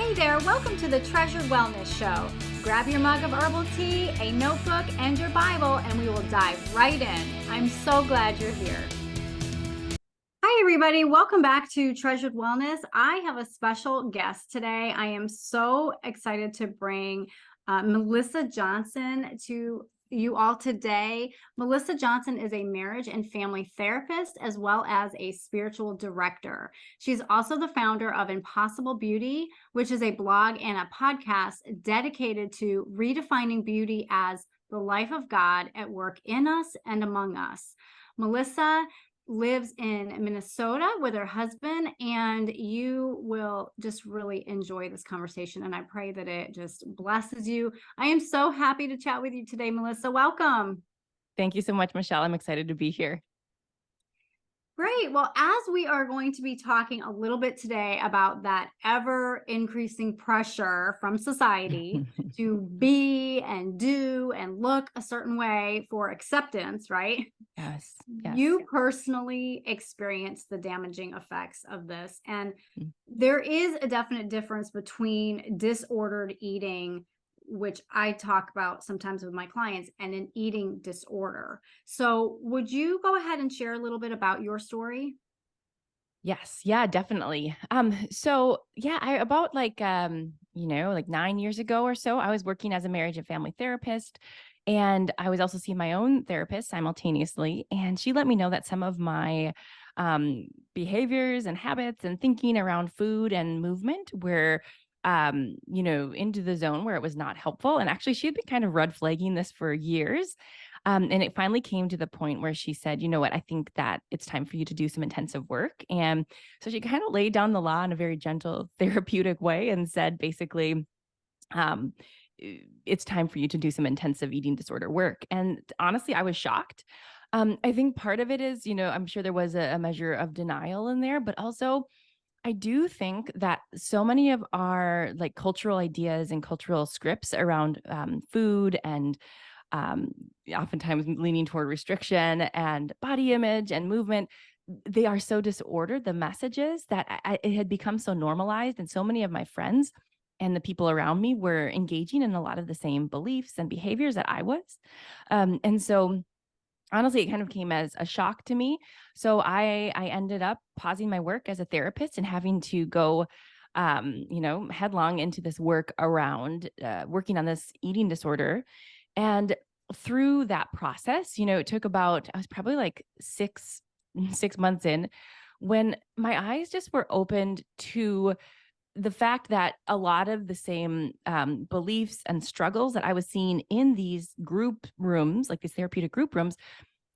Hey there, welcome to the Treasured Wellness Show. Grab your mug of herbal tea, a notebook, and your Bible, and we will dive right in. I'm so glad you're here. Hi, everybody. Welcome back to Treasured Wellness. I have a special guest today. I am so excited to bring Melissa Johnson to you all today. Melissa Johnson is a marriage and family therapist as well as a spiritual director. She's also the founder of Impossible Beauty, which is a blog and a podcast dedicated to redefining beauty as the life of God at work in us and among us. Melissa lives in Minnesota with her husband, and you will just really enjoy this conversation. And I pray that it just blesses you. I am so happy to chat with you today, Melissa. Welcome. Thank you so much, Michelle. I'm excited to be here. Great. Well, as we are going to be talking a little bit today about that ever increasing pressure from society to be and do and look a certain way for acceptance, right? Yes. You personally experienced the damaging effects of this. And there is a definite difference between disordered eating, which I talk about sometimes with my clients, and an eating disorder. So would you go ahead and share a little bit about your story? Yes. Yeah, definitely. About like 9 years ago or so, I was working as a marriage and family therapist. And I was also seeing my own therapist simultaneously. And she let me know that some of my behaviors and habits and thinking around food and movement were into the zone where it was not helpful. And actually, she had been kind of red flagging this for years. And it finally came to the point where she said, you know what, I think that it's time for you to do some intensive work. And so she kind of laid down the law in a very gentle, therapeutic way and said, basically, it's time for you to do some intensive eating disorder work. And honestly, I was shocked. I think part of it is, I'm sure there was a measure of denial in there, but also I do think that so many of our like cultural ideas and cultural scripts around food and oftentimes leaning toward restriction and body image and movement, they are so disordered, the messages, that it had become so normalized. And so many of my friends and the people around me were engaging in a lot of the same beliefs and behaviors that I was. And so honestly, it kind of came as a shock to me. So I ended up pausing my work as a therapist and having to go headlong into this work around working on this eating disorder. And through that process, it took about, I was probably like six months in, when my eyes just were opened to the fact that a lot of the same beliefs and struggles that I was seeing in these group rooms, like these therapeutic group rooms,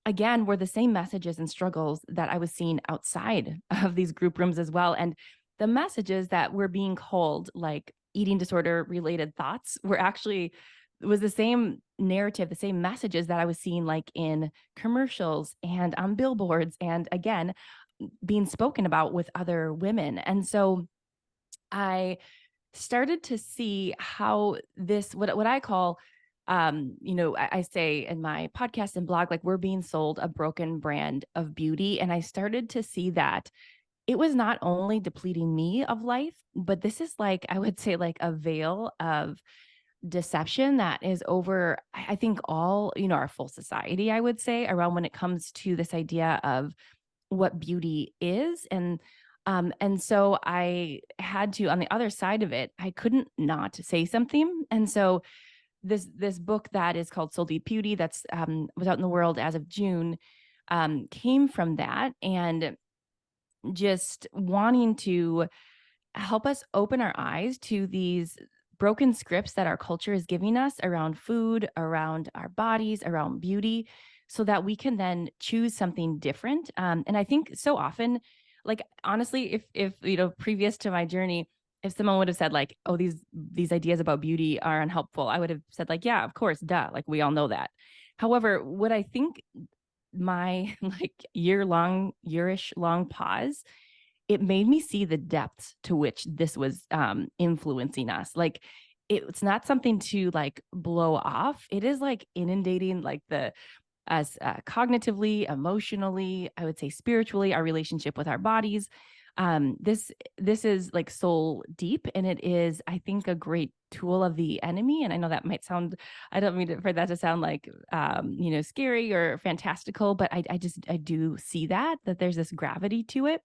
again, were the same messages and struggles that I was seeing outside of these group rooms as well. And the messages that were being called like eating disorder related thoughts was the same narrative, the same messages that I was seeing like in commercials and on billboards, and again, being spoken about with other women. And so I started to see how this, what I call, I say in my podcast and blog, like we're being sold a broken brand of beauty. And I started to see that it was not only depleting me of life, but this is like, I would say like a veil of deception that is over, I think all, our full society, I would say, around when it comes to this idea of what beauty is. And so I had to, on the other side of it, I couldn't not say something. And so this book that is called Soul Deep Beauty, that's was out in the world as of June, came from that, and just wanting to help us open our eyes to these broken scripts that our culture is giving us around food, around our bodies, around beauty, so that we can then choose something different. And I think so often, like honestly, if previous to my journey, if someone would have said like, oh, these ideas about beauty are unhelpful, I would have said like, yeah, of course, duh, like we all know that. However, what I think my like yearish long pause, it made me see the depths to which this was influencing us. Like it's not something to like blow off. It is like inundating like the as cognitively, emotionally, I would say spiritually, our relationship with our bodies. This is like soul deep, and it is, I think, a great tool of the enemy. And I know that might sound, I don't mean for that to sound like scary or fantastical, but I do see that there's this gravity to it.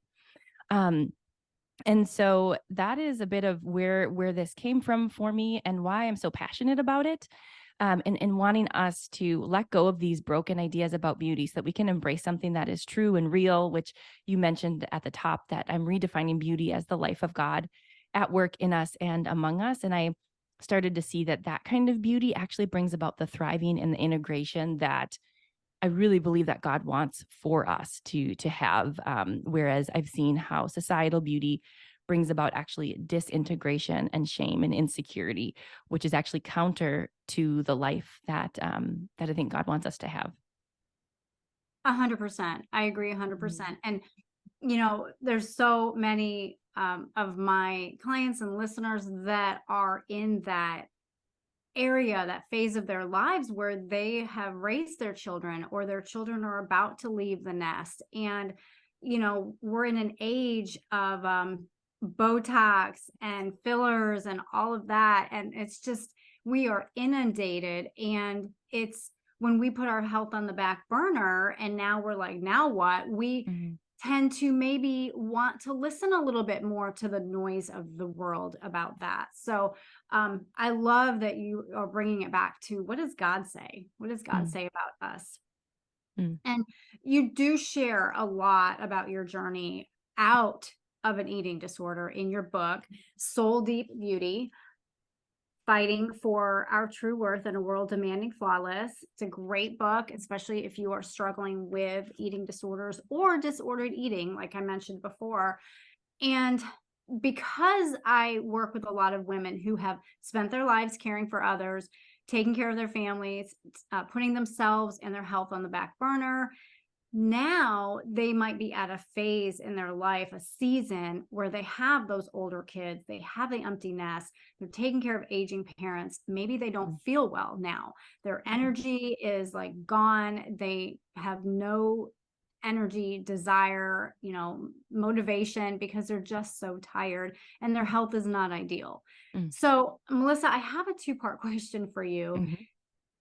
And so that is a bit of where this came from for me and why I'm so passionate about it. And wanting us to let go of these broken ideas about beauty so that we can embrace something that is true and real, which you mentioned at the top, that I'm redefining beauty as the life of God at work in us and among us. And I started to see that kind of beauty actually brings about the thriving and the integration that I really believe that God wants for us to have. Whereas I've seen how societal beauty brings about actually disintegration and shame and insecurity, which is actually counter to the life that I think God wants us to have. 100%. I agree Mhm. 100%. And, there's so many of my clients and listeners that are in that area, that phase of their lives where they have raised their children or their children are about to leave the nest. And, we're in an age of Botox and fillers and all of that. And it's just, we are inundated. And it's when we put our health on the back burner and now we're like, now what? We Mhm. tend to maybe want to listen a little bit more to the noise of the world about that. So I love that you are bringing it back to, what does God say? What does God Mm, say about us? mm, And you do share a lot about your journey out of an eating disorder in your book, Soul Deep Beauty: Fighting for Our True Worth in a World Demanding Flawless. It's a great book, especially if you are struggling with eating disorders or disordered eating, like I mentioned before. And because I work with a lot of women who have spent their lives caring for others, taking care of their families, putting themselves and their health on the back burner, now they might be at a phase in their life, a season where they have those older kids, they have the empty nest, they're taking care of aging parents. Maybe they don't mm, feel well now. Their mm, energy is like gone. They have no energy, desire, motivation, because they're just so tired and their health is not ideal. mm, So, Melissa, I have a two-part question for you. mhm,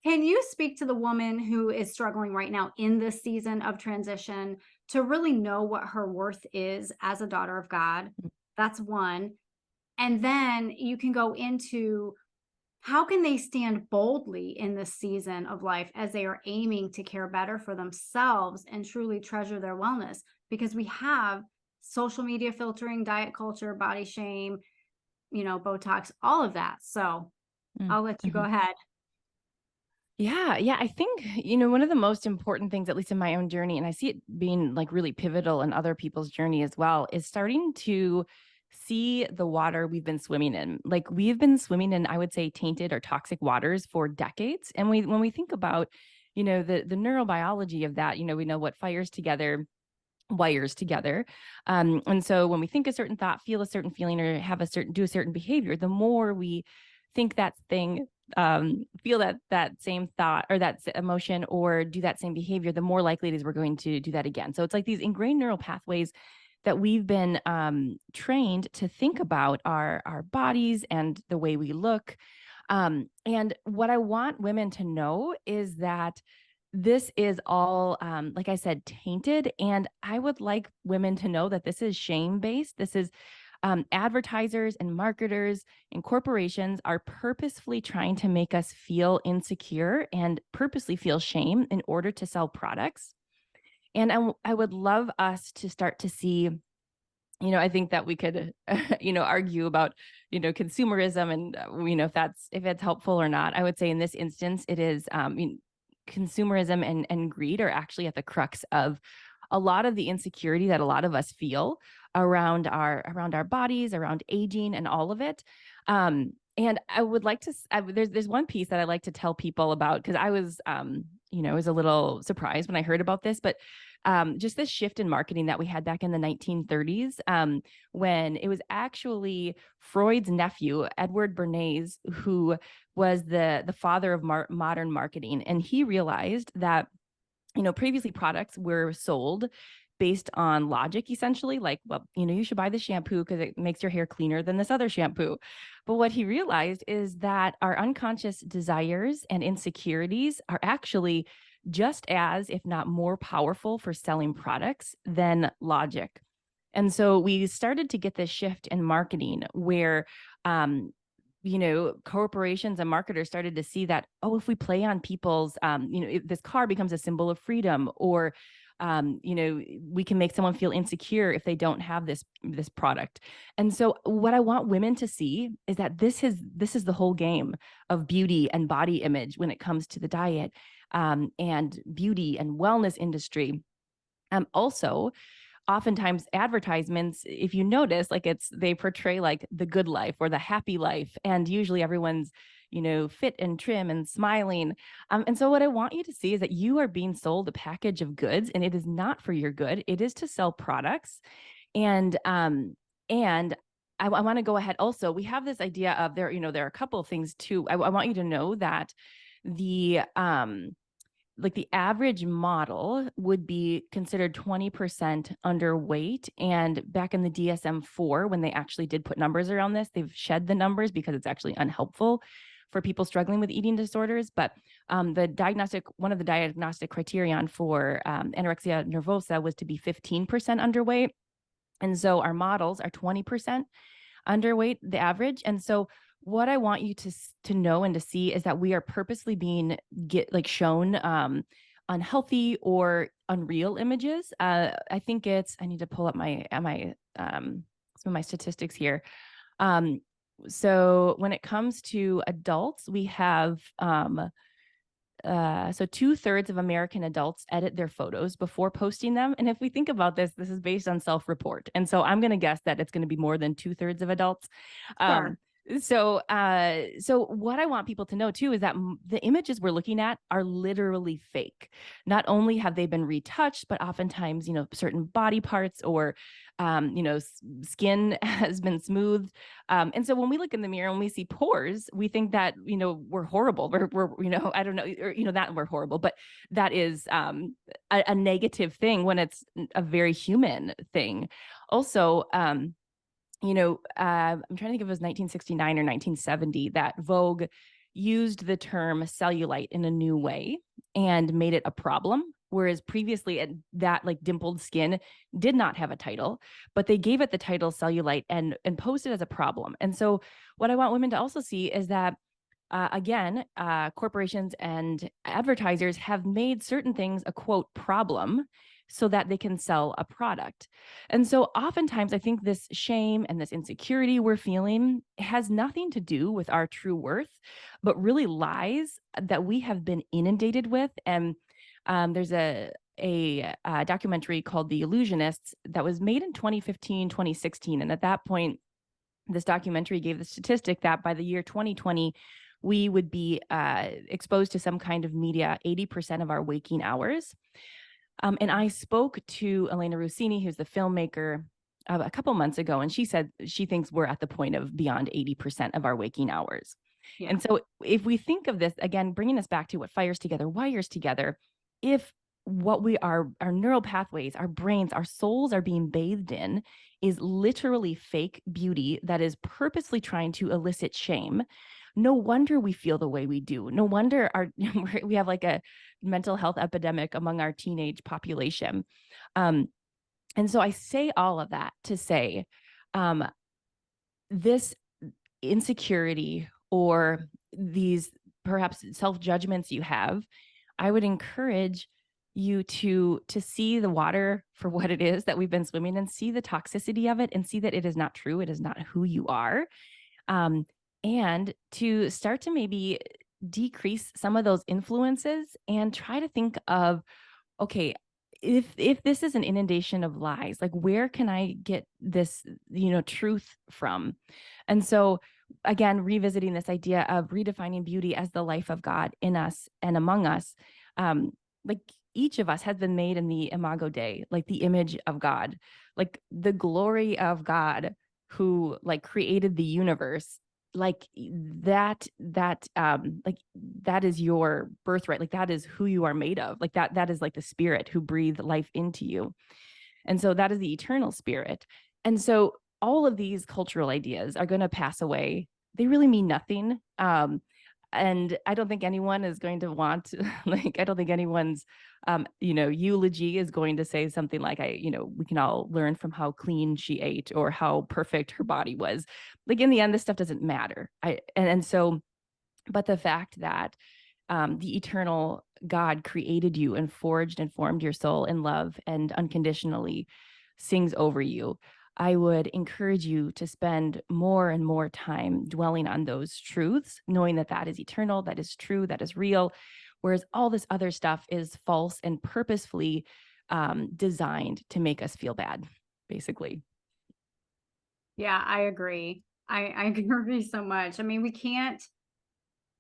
Can you speak to the woman who is struggling right now in this season of transition to really know what her worth is as a daughter of God? mm, That's one. And then you can go into, how can they stand boldly in this season of life as they are aiming to care better for themselves and truly treasure their wellness? Because we have social media filtering, diet culture, body shame, Botox, all of that. So mm, I'll let you go mhm. ahead. Yeah, I think, one of the most important things, at least in my own journey, and I see it being like really pivotal in other people's journey as well, is starting to see the water we've been swimming in. Like we've been swimming in, I would say, tainted or toxic waters for decades. And when we think about, the neurobiology of that, we know what fires together wires together. And so when we think a certain thought, feel a certain feeling, or do a certain behavior, the more we think that thing, feel that same thought or that emotion or do that same behavior, the more likely it is we're going to do that again. So it's like these ingrained neural pathways that we've been trained to think about our bodies and the way we look. And what I want women to know is that this is all, like I said, tainted. And I would like women to know that this is shame based. This is advertisers and marketers and corporations are purposefully trying to make us feel insecure and purposely feel shame in order to sell products. And I would love us to start to see, I think that we could, argue about, consumerism and, if it's helpful or not. I would say in this instance, it is, consumerism and greed are actually at the crux of a lot of the insecurity that a lot of us feel around our bodies, around aging, and all of it. And I would like to. There's one piece that I like to tell people about because I was, I was a little surprised when I heard about this, but just this shift in marketing that we had back in the 1930s, when it was actually Freud's nephew, Edward Bernays, who was the father of modern marketing. And he realized that, previously products were sold based on logic, essentially, like, well, you should buy this shampoo because it makes your hair cleaner than this other shampoo. But what he realized is that our unconscious desires and insecurities are actually just as, if not more powerful for selling products than logic. And so we started to get this shift in marketing where, corporations and marketers started to see that, oh, if we play on people's, if this car becomes a symbol of freedom, or, we can make someone feel insecure if they don't have this product. And so what I want women to see is that this is the whole game of beauty and body image when it comes to the diet, and beauty and wellness industry. Also, oftentimes advertisements, if you notice, like they portray like the good life or the happy life, and usually everyone's fit and trim and smiling. And so what I want you to see is that you are being sold a package of goods, and it is not for your good. It is to sell products. And I want to go ahead. Also, we have this idea of there are a couple of things too. I want you to know that the like the average model would be considered 20% underweight. And back in the DSM-4, when they actually did put numbers around this, they've shed the numbers because it's actually unhelpful for people struggling with eating disorders. But one of the diagnostic criterion for anorexia nervosa was to be 15% underweight. And so our models are 20% underweight, the average. And so what I want you to know and to see is that we are purposely being shown unhealthy or unreal images. I think I need to pull up some of my statistics here. So when it comes to adults, we have so 2/3 of American adults edit their photos before posting them. And if we think about this is based on self-report. And so I'm going to guess that it's going to be more than 2/3 of adults. Sure. So what I want people to know too is that the images we're looking at are literally fake. Not only have they been retouched, but oftentimes, certain body parts or, skin has been smoothed. And so when we look in the mirror and we see pores, we think that, we're horrible. We're I don't know, or, not we're horrible, but that is a negative thing when it's a very human thing. Also, I'm trying to think if it was 1969 or 1970 that Vogue used the term cellulite in a new way and made it a problem. Whereas previously that like dimpled skin did not have a title, but they gave it the title cellulite and posed it as a problem. And so what I want women to also see is that corporations and advertisers have made certain things a quote problem so that they can sell a product. And so oftentimes I think this shame and this insecurity we're feeling has nothing to do with our true worth, but really lies that we have been inundated with. And there's a documentary called The Illusionists that was made in 2015, 2016. And at that point, this documentary gave the statistic that by the year 2020, we would be exposed to some kind of media 80% of our waking hours. And I spoke to Elena Rossini, who's the filmmaker, a couple months ago, and she said she thinks we're at the point of beyond 80% of our waking hours. Yeah. And so if we think of this, again, bringing us back to what fires together, wires together, if what we are, our neural pathways, our brains, our souls are being bathed in is literally fake beauty that is purposely trying to elicit shame, no wonder we feel the way we do. No wonder we have like a mental health epidemic among our teenage population. And so I say all of that to say this insecurity or these perhaps self-judgments you have, I would encourage you to see the water for what it is that we've been swimming in, see the toxicity of it, and see that it is not true. It is not who you are. And to start to maybe decrease some of those influences and try to think of, okay, if this is an inundation of lies, like where can I get this, truth from? And so again, revisiting this idea of redefining beauty as the life of God in us and among us, like each of us has been made in the imago Dei, like the image of God, like the glory of God who like created the universe. Like that is your birthright. Like that is who you are made of. Like that is like the spirit who breathed life into you. And so that is the eternal spirit. And so all of these cultural ideas are going to pass away. They really mean nothing. And I don't think anyone is going to want, like, I don't think anyone's, eulogy is going to say something like, we can all learn from how clean she ate or how perfect her body was. Like, in the end, this stuff doesn't matter. But the fact that the eternal God created you and forged and formed your soul in love and unconditionally sings over you, I would encourage you to spend more and more time dwelling on those truths, knowing that that is eternal, that is true, that is real, whereas all this other stuff is false and purposefully designed to make us feel bad, basically. Yeah, I agree. I agree so much. I mean, we can't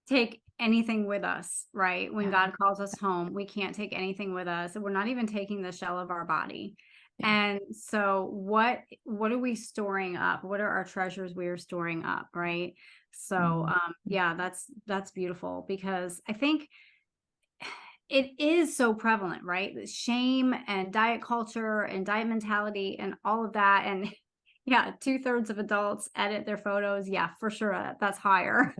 take anything with us, right? When God calls us home, we can't take anything with us. We're not even taking the shell of our body. Yeah. And so what are we storing up? What are our treasures we are storing up, right? So yeah, that's beautiful, because I think it is so prevalent, right? The shame and diet culture and diet mentality and all of that. And yeah, 2/3 of adults edit their photos. Yeah, for sure. That's higher.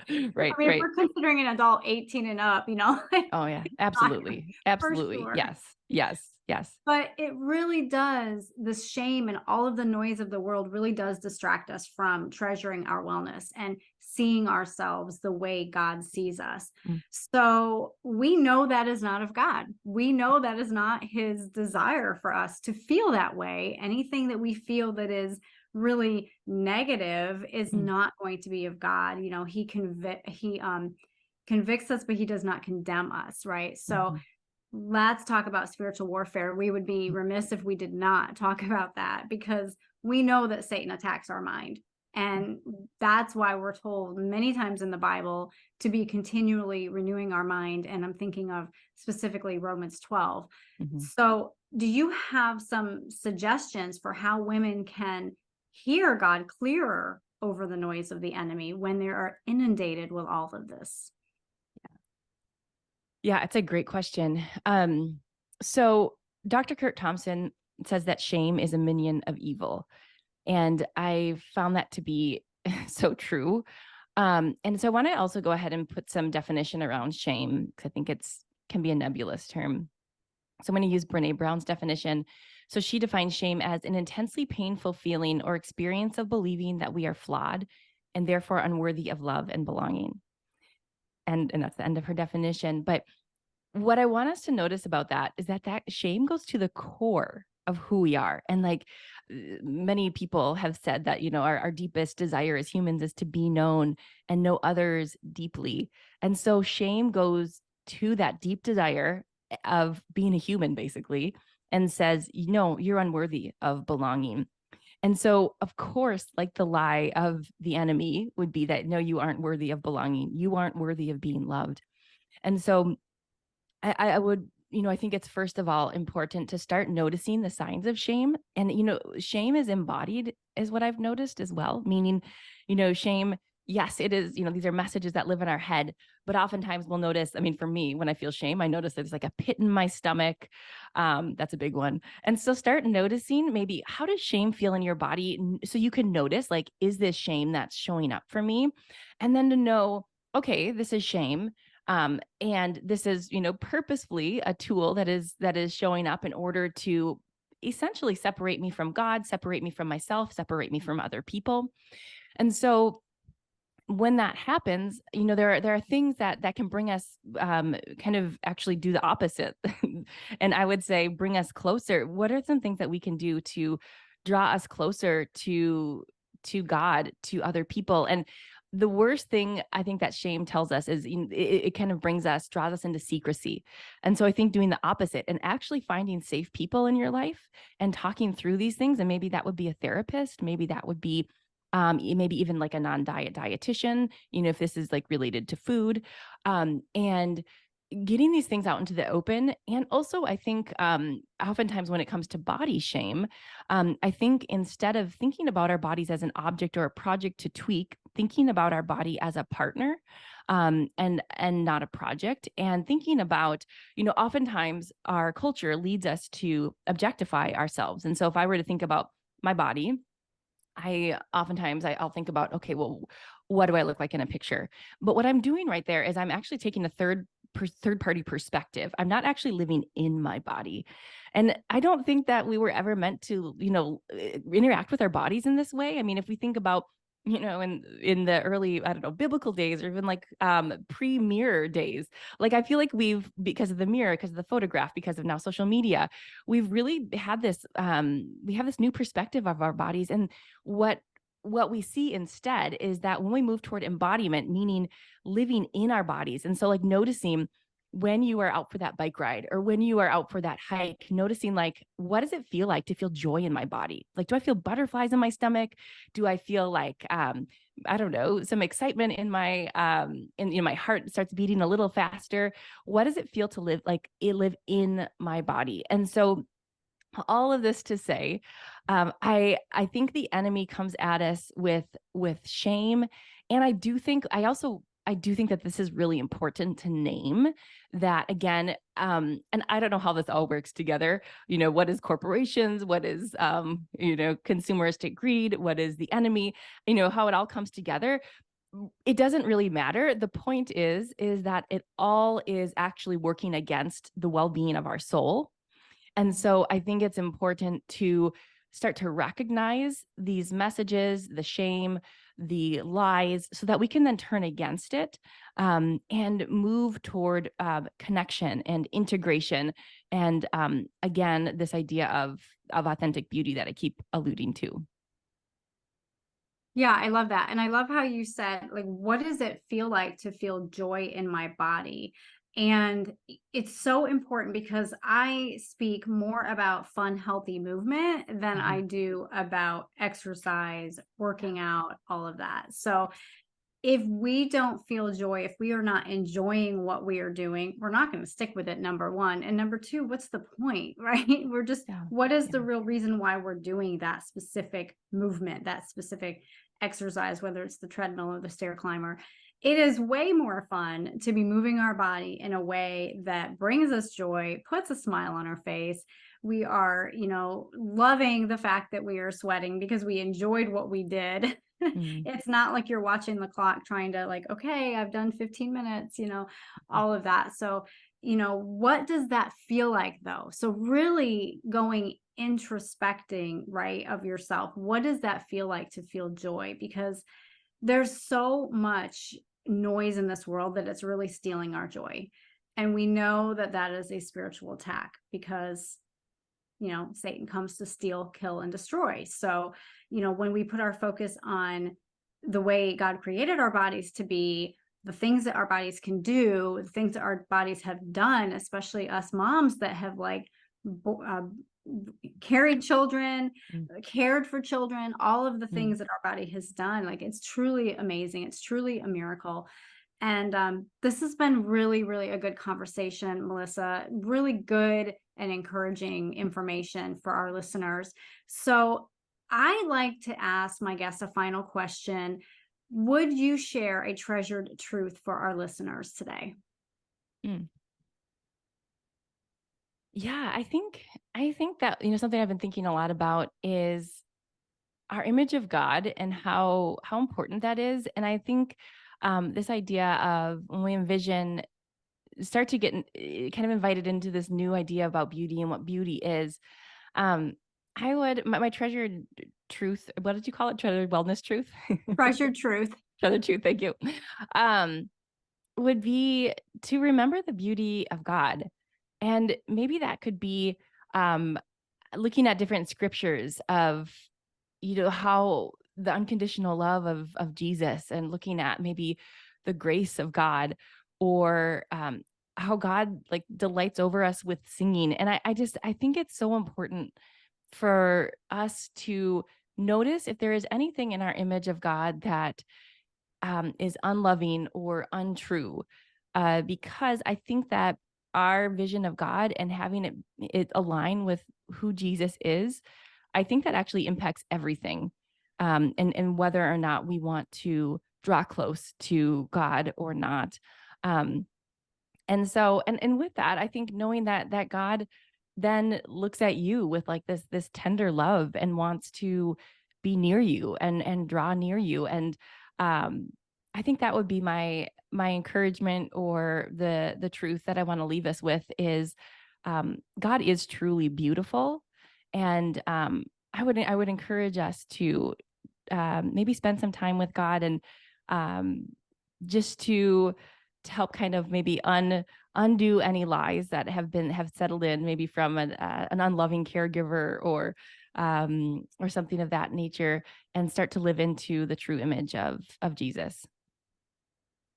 Right, I mean, if right. we're considering an adult 18 and up, Oh yeah, higher, absolutely. for Absolutely. sure. Yes. Yes. Yes. But it really does, this shame and all of the noise of the world really does distract us from treasuring our wellness and seeing ourselves the way God sees us. Mm. So we know that is not of God. We know that is not his desire for us to feel that way. Anything that we feel that is really negative is Mm. not going to be of God. He convicts us, but he does not condemn us, right? So Mhm. let's talk about spiritual warfare. We would be remiss if we did not talk about that, because we know that Satan attacks our mind. And that's why we're told many times in the Bible to be continually renewing our mind. And I'm thinking of specifically Romans 12. Mhm. So, do you have some suggestions for how women can hear God clearer over the noise of the enemy when they are inundated with all of this? Yeah, it's a great question. So Dr. Kurt Thompson says that shame is a minion of evil. And I found that to be so true. And so I want to also go ahead and put some definition around shame, because I think it's can be a nebulous term. So I'm going to use Brene Brown's definition. So she defines shame as an intensely painful feeling or experience of believing that we are flawed and therefore unworthy of love and belonging. And that's the end of her definition. But what I want us to notice about that is that shame goes to the core of who we are. And like many people have said that, our deepest desire as humans is to be known and know others deeply. And so shame goes to that deep desire of being a human, basically, and says, you're unworthy of belonging. And so, of course, like the lie of the enemy would be that, no, you aren't worthy of belonging. You aren't worthy of being loved. And so I would, I think it's first of all important to start noticing the signs of shame. And, shame is embodied, is what I've noticed as well, meaning, shame, yes, it is, these are messages that live in our head, but oftentimes we'll notice, I mean, for me, when I feel shame, I notice there's like a pit in my stomach. That's a big one. And so start noticing maybe how does shame feel in your body? So you can notice, like, is this shame that's showing up for me? And then to know, okay, this is shame. And this is, purposefully a tool that is showing up in order to essentially separate me from God, separate me from myself, separate me from other people. And so when that happens, there are things that can bring us kind of actually do the opposite. And I would say bring us closer. What are some things that we can do to draw us closer to God, to other people? And the worst thing I think that shame tells us is it kind of draws us into secrecy. And so I think doing the opposite and actually finding safe people in your life and talking through these things, and maybe that would be a therapist, maybe that would be maybe even like a non-diet dietitian, if this is like related to food. And getting these things out into the open. And also, I think oftentimes when it comes to body shame, I think instead of thinking about our bodies as an object or a project to tweak, thinking about our body as a partner, and not a project, and thinking about, oftentimes our culture leads us to objectify ourselves. And so if I were to think about my body, I'll think about, okay, well, what do I look like in a picture? But what I'm doing right there is I'm actually taking a third party perspective. I'm not actually living in my body. And I don't think that we were ever meant to, interact with our bodies in this way. I mean, if we think about, in the early, I don't know, biblical days, or even like pre-mirror days, like I feel like because of the mirror, because of the photograph, because of now social media, we've really had this we have this new perspective of our bodies. And what we see instead is that when we move toward embodiment, meaning living in our bodies, and so like noticing when you are out for that bike ride or when you are out for that hike, noticing like, what does it feel like to feel joy in my body? Like, do I feel butterflies in my stomach? Do I feel like, I don't know, some excitement in my, my heart starts beating a little faster? What does it feel to live in my body? And so all of this to say, I think the enemy comes at us with shame, and I do think that this is really important to name that again. And I don't know how this all works together. What is corporations? What is consumeristic greed? What is the enemy? How it all comes together. It doesn't really matter. The point is that it all is actually working against the well-being of our soul. And so I think it's important to start to recognize these messages, the shame, the lies, so that we can then turn against it, and move toward connection and integration. And again, this idea of authentic beauty that I keep alluding to. Yeah, I love that. And I love how you said, like, what does it feel like to feel joy in my body? And it's so important because I speak more about fun, healthy movement than I do about exercise, working out, all of that. So if we don't feel joy, if we are not enjoying what we are doing, we're not going to stick with it, number one. And number two, what's the point, right? What is the real reason why we're doing that specific movement, that specific exercise, whether it's the treadmill or the stair climber? It is way more fun to be moving our body in a way that brings us joy, puts a smile on our face. We are, loving the fact that we are sweating because we enjoyed what we did. It's not like you're watching the clock trying to like, okay, I've done 15 minutes, all of that. So, what does that feel like though? So really going introspecting, right, of yourself. What does that feel like to feel joy? Because there's so much noise in this world that it's really stealing our joy. And we know that that is a spiritual attack because Satan comes to steal, kill, and destroy. So, when we put our focus on the way God created our bodies to be, the things that our bodies can do, the things that our bodies have done, especially us moms that have like carried children, cared for children, all of the things that our body has done, like it's truly amazing. It's truly a miracle. And this has been really, really a good conversation, Melissa, really good and encouraging information for our listeners. So I like to ask my guests a final question. Would you share a treasured truth for our listeners today? Yeah, I think that, something I've been thinking a lot about is our image of God and how important that is. And I think this idea of when we start to get kind of invited into this new idea about beauty and what beauty is. My treasured truth, what did you call it? Treasured wellness truth? Treasured truth. Treasured truth, thank you. Would be to remember the beauty of God. And maybe that could be looking at different scriptures of, how the unconditional love of Jesus, and looking at maybe the grace of God, or how God like delights over us with singing. And I think it's so important for us to notice if there is anything in our image of God that is unloving or untrue. because I think that our vision of God and having it align with who Jesus is, I think that actually impacts everything. And whether or not we want to draw close to God or not. Um, and so, and with that, I think knowing that God then looks at you with like this tender love and wants to be near you and draw near you. And um, I think that would be my encouragement, or the truth that I want to leave us with is, God is truly beautiful. And I would encourage us to maybe spend some time with God, and um, just to help kind of maybe undo any lies that have settled in, maybe from an unloving caregiver or something of that nature, and start to live into the true image of Jesus.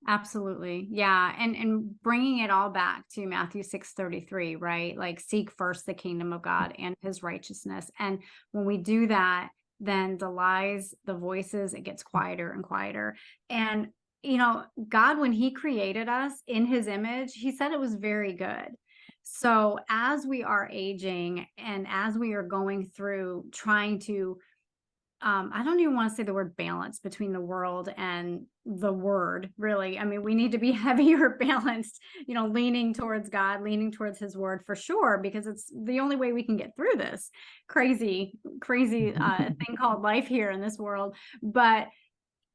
Absolutely. Yeah. And bringing it all back to Matthew 6:33, right? Like seek first the kingdom of God and his righteousness. And when we do that, then the lies, the voices, it gets quieter and quieter. And, God, when he created us in his image, he said it was very good. So as we are aging and as we are going through trying to I don't even want to say the word balance between the world and the word, really. I mean, we need to be heavier balanced, leaning towards God, leaning towards his word for sure, because it's the only way we can get through this crazy thing called life here in this world. But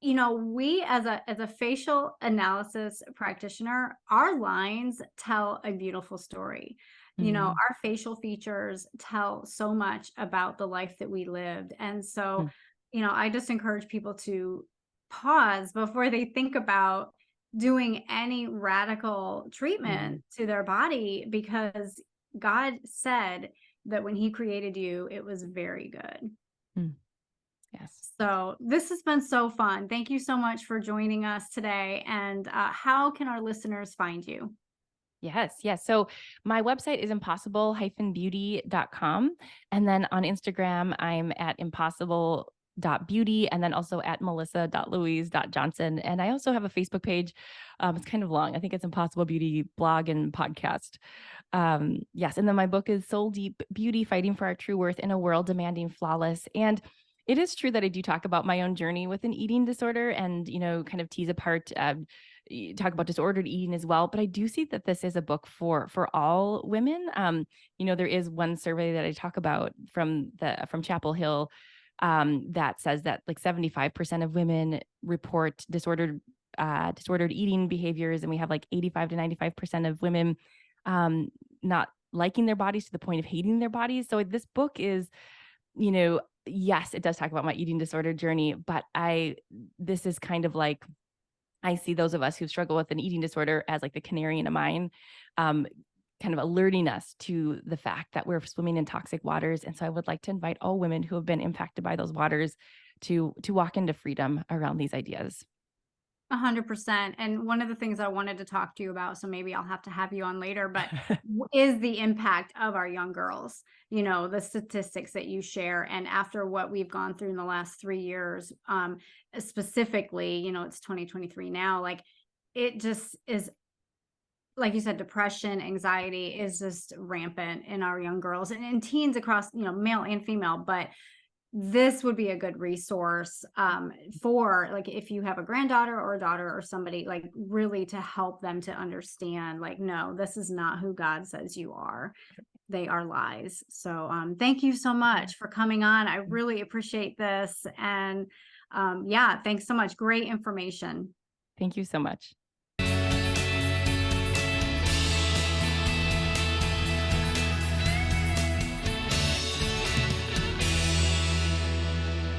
we as a facial analysis practitioner, our lines tell a beautiful story. Mm, Our facial features tell so much about the life that we lived. And so, mm, I just encourage people to pause before they think about doing any radical mm, treatment to their body, because God said that when he created you, it was very good. mm. Yes. So this has been so fun. Thank you so much for joining us today. And how can our listeners find you? Yes, yes. So my website is impossible-beauty.com. And then on Instagram, I'm at impossible.beauty, and then also at melissa.louise.johnson. And I also have a Facebook page. It's kind of long. I think it's Impossible Beauty blog and podcast. Yes. And then my book is Soul Deep Beauty, Fighting for Our True Worth in a World Demanding Flawless. And it is true that I do talk about my own journey with an eating disorder, and, kind of tease apart, talk about disordered eating as well. But I do see that this is a book for all women. There is one survey that I talk about from Chapel Hill, that says that like 75% of women report disordered eating behaviors, and we have like 85 to 95% of women um, not liking their bodies to the point of hating their bodies. So this book is, yes, it does talk about my eating disorder journey, but this is kind of like, I see those of us who struggle with an eating disorder as like the canary in a mine, kind of alerting us to the fact that we're swimming in toxic waters. And so I would like to invite all women who have been impacted by those waters to walk into freedom around these ideas. 100%. And one of the things I wanted to talk to you about, so maybe I'll have to have you on later, but is the impact of our young girls, the statistics that you share. And after what we've gone through in the last 3 years, specifically, it's 2023 now, like it just is, like you said, depression, anxiety is just rampant in our young girls and in teens across, male and female. But this would be a good resource for like if you have a granddaughter or a daughter or somebody, like really to help them to understand, like, no, this is not who God says you are. They are lies. So thank you so much for coming on. I really appreciate this. And yeah, thanks so much. Great information. Thank you so much.